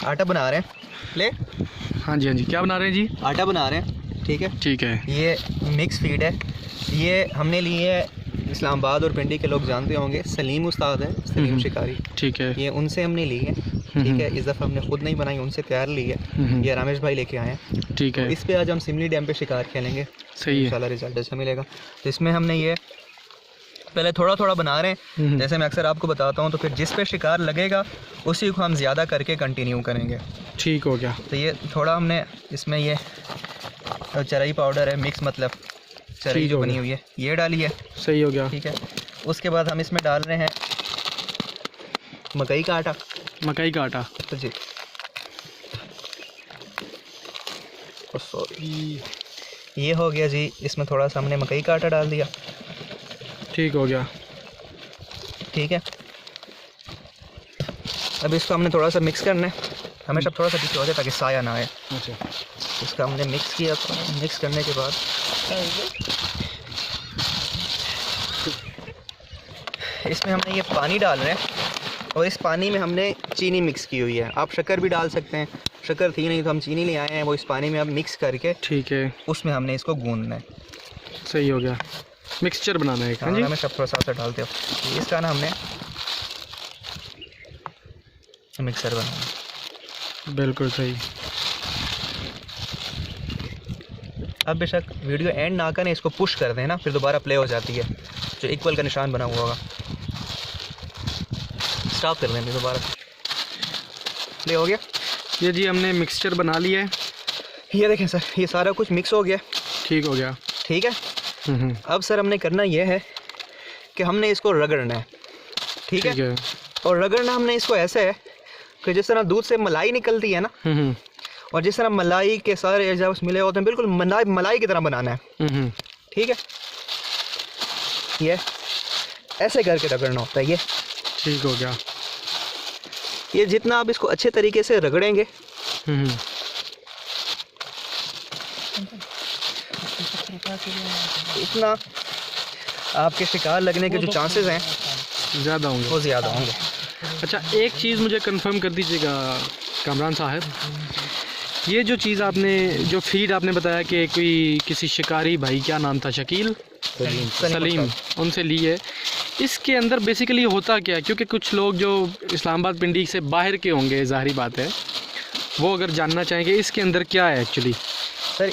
आटा बना रहे हैं। ले हाँ जी हाँ जी, क्या बना रहे हैं जी? आटा बना रहे हैं। ठीक है ठीक है। ये मिक्स फीड है। ये हमने ली है, इस्लामाबाद और पिंडी के लोग जानते होंगे, सलीम उस्ताद है, सलीम शिकारी। ठीक है। ये उनसे हमने ली है। ठीक है, इस दफ़ा हमने खुद नहीं बनाई, उनसे तैयार ली है। ये रामेश भाई लेके आए हैं। ठीक है। तो इस पे आज हम सिमली डैम पे शिकार खेलेंगे। सही है। इंशाल्लाह रिजल्ट अच्छा मिलेगा। तो इसमें हमने ये पहले थोड़ा थोड़ा बना रहे हैं, जैसे मैं अक्सर आपको बताता हूँ। तो फिर जिस पे शिकार लगेगा उसी को हम ज़्यादा करके कंटिन्यू करेंगे। ठीक हो गया। तो ये थोड़ा हमने इसमें ये चरई पाउडर है मिक्स, मतलब चरई जो बनी हुई है ये डाली है। सही हो गया। ठीक है, उसके बाद हम इसमें डाल रहे हैं मकई का आटा। मकई का आटा तो जी सॉरी, ये हो गया जी। इसमें थोड़ा सा हमने मकई का आटा डाल दिया। ठीक हो गया। ठीक है, अब इसको हमने थोड़ा सा मिक्स करना है। हमेशा थोड़ा सा पीछे हो जाए ताकि साया ना आए। अच्छा, इसका हमने मिक्स किया। मिक्स करने के बाद इसमें हमने ये पानी डाल रहे हैं, और इस पानी में हमने चीनी मिक्स की हुई है। आप शक्कर भी डाल सकते हैं, शक्कर थी नहीं तो हम चीनी ले आए हैं। वो इस पानी में अब मिक्स करके, ठीक है, उसमें हमने इसको गूंदना है। सही हो गया। मिक्सचर बनाना है। हाँ जी, हमें सब थोड़ा सा डालते हो। इसका ना हमने मिक्सर बनाना है। बिल्कुल सही। अब बेशक वीडियो एंड ना करें, इसको पुश कर दें ना, फिर दोबारा प्ले हो जाती है। जो इक्वल का निशान बना हुआ होगा स्टॉप कर देंगे, दोबारा प्ले हो गया। ये जी हमने मिक्सचर बना लिया है। ये देखें सर, ये सारा कुछ मिक्स हो गया। ठीक हो गया। ठीक है, अब सर हमने करना ये है कि हमने इसको रगड़ना है। ठीक है, और रगड़ना हमने इसको ऐसे है कि जिस तरह दूध से मलाई निकलती है ना, और जिस तरह मलाई के सारे एजाज़ मिले होते हैं, बिल्कुल मलाई की तरह बनाना है। ठीक है, ये ऐसे करके रगड़ना होता है। ये ठीक हो गया। ये जितना आप इसको अच्छे तरीके से रगड़ेंगे, इतना आपके शिकार लगने के जो चांसेस हैं ज़्यादा होंगे, वो ज़्यादा होंगे। अच्छा, एक चीज़ मुझे कंफर्म कर दीजिएगा कामरान साहब, ये जो चीज़ आपने, जो फीड आपने बताया कि कोई किसी शिकारी भाई, क्या नाम था, शकील सलीम, उनसे ली है, इसके अंदर बेसिकली होता क्या है? क्योंकि कुछ लोग जो इस्लामाबाद पिंडी से बाहर के होंगे, ज़ाहिरी बात है, वो अगर जानना चाहेंगे इसके अंदर क्या है एक्चुअली। सर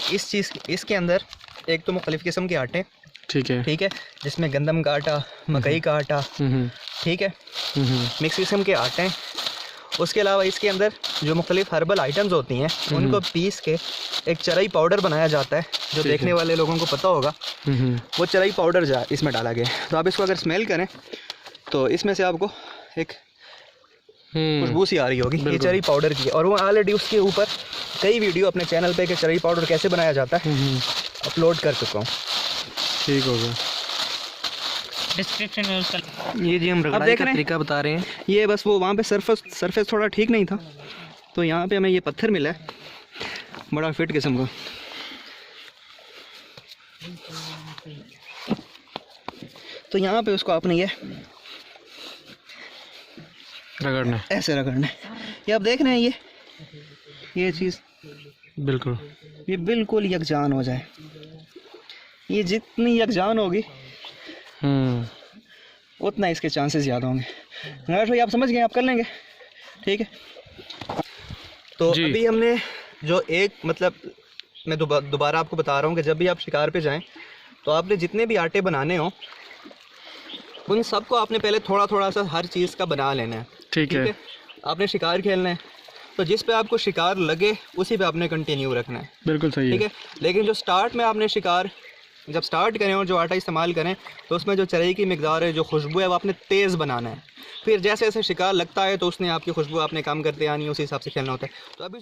इसके अंदर एक तो मुख्तलिफ़ किस्म के आटे, ठीक है, जिसमें गंदम का आटा, मकई का आटा, ठीक है, मिक्स किस्म के आटे हैं। उसके अलावा इसके अंदर जो मुख्तलिफ़ हर्बल आइटम्स होती हैं, उनको पीस के एक चरई पाउडर बनाया जाता है, जो देखने वाले लोगों को पता होगा। वो चरई पाउडर इसमें डाला गया है। तो आप इसको अगर स्मेल करें तो इसमें से आपको एक खुशबू सी आ रही होगी, ये चरई पाउडर की है। और वो ऑलरेडी उसके ऊपर कई वीडियो अपने चैनल पे कि चरई पाउडर कैसे बनाया जाता है अपलोड कर चुका हूँ। ठीक हो गया, डिस्क्रिप्शन में उसका। ये जी हम रगड़ाई का तरीका बता रहे हैं। ये बस वो वहाँ पे सरफेस थोड़ा ठीक नहीं था, तो यहाँ पे हमें ये पत्थर मिला है बड़ा फिट किस्म का। तो यहाँ पे उसको आपने ये रगड़ना है, ऐसे रगड़ना है। ये आप देख रहे हैं, ये चीज़ बिल्कुल यकजान हो जाए। ये जितनी यकजान होगी उतना इसके चांसेस ज़्यादा होंगे। नरेश भाई आप समझ गए, आप कर लेंगे। ठीक है, तो अभी हमने जो एक, मतलब मैं दोबारा आपको बता रहा हूँ कि जब भी आप शिकार पे जाएं तो आपने जितने भी आटे बनाने हो उन सबको आपने पहले थोड़ा थोड़ा सा हर चीज़ का बना लेना है। ठीक है, आपने शिकार खेलना है तो जिस पे आपको शिकार लगे उसी पे आपने कंटिन्यू रखना है। बिल्कुल सही है। ठीक है, लेकिन जो स्टार्ट में आपने शिकार जब स्टार्ट करें और जो आटा इस्तेमाल करें तो उसमें जो चरई की मिकदार है, जो खुशबू है, वो आपने तेज़ बनाना है। फिर जैसे जैसे शिकार लगता है तो उसने आपकी खुशबू आपने कम करते आनी है, उसी हिसाब से खेलना होता है। तो अभी